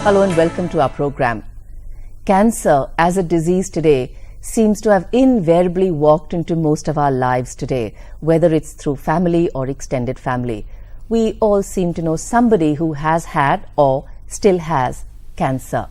Hello and welcome to our program. Cancer as a disease today seems to have invariably walked into most of our lives today, whether it's through family or extended family. We all seem to know somebody who has had or still has cancer.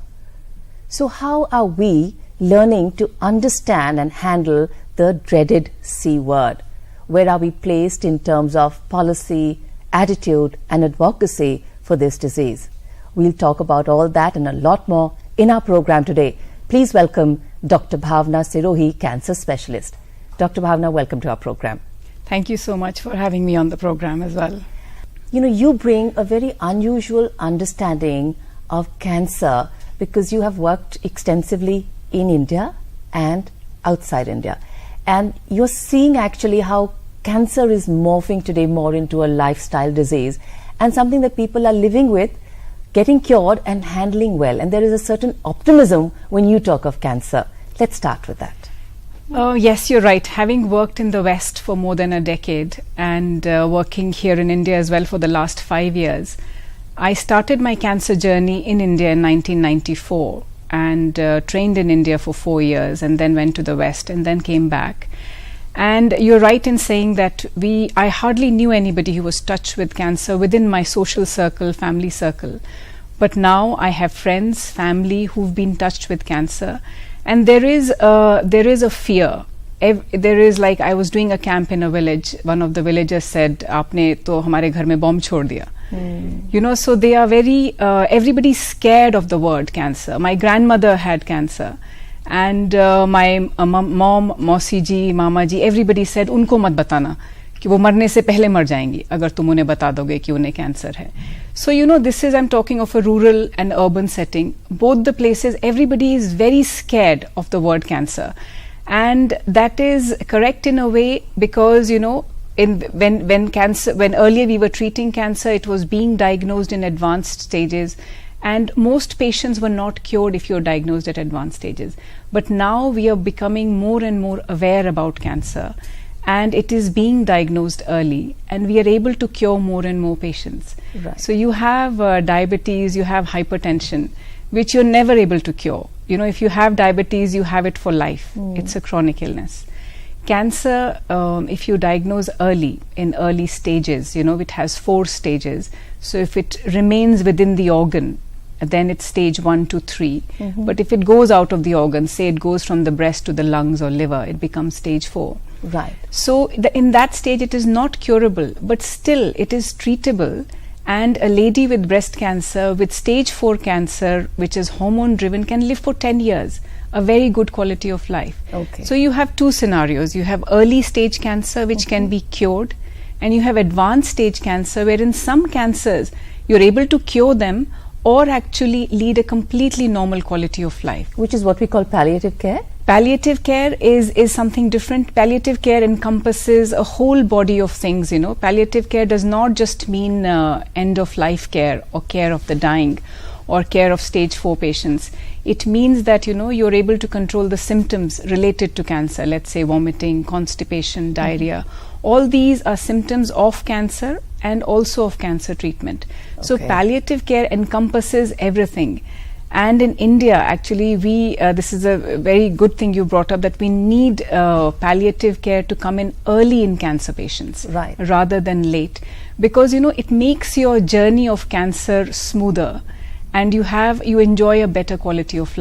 So how are we learning to understand and handle the dreaded C word? Where are we placed in terms of policy, attitude and advocacy for this disease? We'll talk about all that and a lot more in our program today. Please welcome Dr. Bhawna Sirohi, cancer specialist. Dr. Bhawna, welcome to our program. Thank you so much for having me on the program as well. You know, you bring a very unusual understanding of cancer because you have worked extensively in India and outside India. And you're seeing actually how cancer is morphing today more into a lifestyle disease and something that people are living with, getting cured and handling well. And there is a certain optimism when you talk of cancer. Let's start with that. Yes, you're right. Having worked in the West for more than a decade and working here in India as well for the last 5 years, I started my cancer journey in India in 1994 and trained in India for 4 years and then went to the West and then came back. And you're right in saying that I hardly knew anybody who was touched with cancer within my social circle, family circle. But now I have friends, family who've been touched with cancer. And there is a fear. There is, like, I was doing a camp in a village. One of the villagers said, "Aapne to hamare ghar mein bomb chhod diya." You know, so they are very, everybody's scared of the word cancer. My grandmother had cancer. And my mom, मौसी जी, मामा जी, everybody said, उनको मत बताना कि वो मरने से पहले मर जाएंगी अगर तुम उन्हें बता दोगे कि उन्हें कैंसर है. So you know, this is, I'm talking of a rural and urban setting. Both the places, everybody is very scared of the word cancer. And that is correct in a way because, you know, when earlier we were treating cancer, it was being diagnosed in advanced stages. And most patients were not cured if you're diagnosed at advanced stages. But now we are becoming more and more aware about cancer. And it is being diagnosed early. And we are able to cure more and more patients. Right. So you have diabetes, you have hypertension, which you're never able to cure. You know, if you have diabetes, you have it for life. It's a chronic illness. Cancer, if you diagnose early, in early stages, you know, it has 4 stages. So if it remains within the organ, then it's stage 1 to 3. But if it goes out of the organ, say it goes from the breast to the lungs or liver, it becomes stage 4. Right. So in that stage, it is not curable, but still it is treatable. And a lady with breast cancer, with stage 4 cancer, which is hormone driven, can live for 10 years. A very good quality of life. Okay. So you have 2 scenarios. You have early stage cancer, which can be cured, and you have advanced stage cancer, where in some cancers you're able to cure them or actually lead a completely normal quality of life. Which is what we call palliative care? Palliative care is something different. Palliative care encompasses a whole body of things, you know. Palliative care does not just mean end of life care or care of the dying or care of stage 4 patients. It means that, you know, you're able to control the symptoms related to cancer, let's say vomiting, constipation, diarrhea. All these are symptoms of cancer and also of cancer treatment. So palliative care encompasses everything. And in India, actually, this is a very good thing you brought up, that we need palliative care to come in early in cancer patients, right, rather than late. Because, you know, it makes your journey of cancer smoother and you enjoy a better quality of life.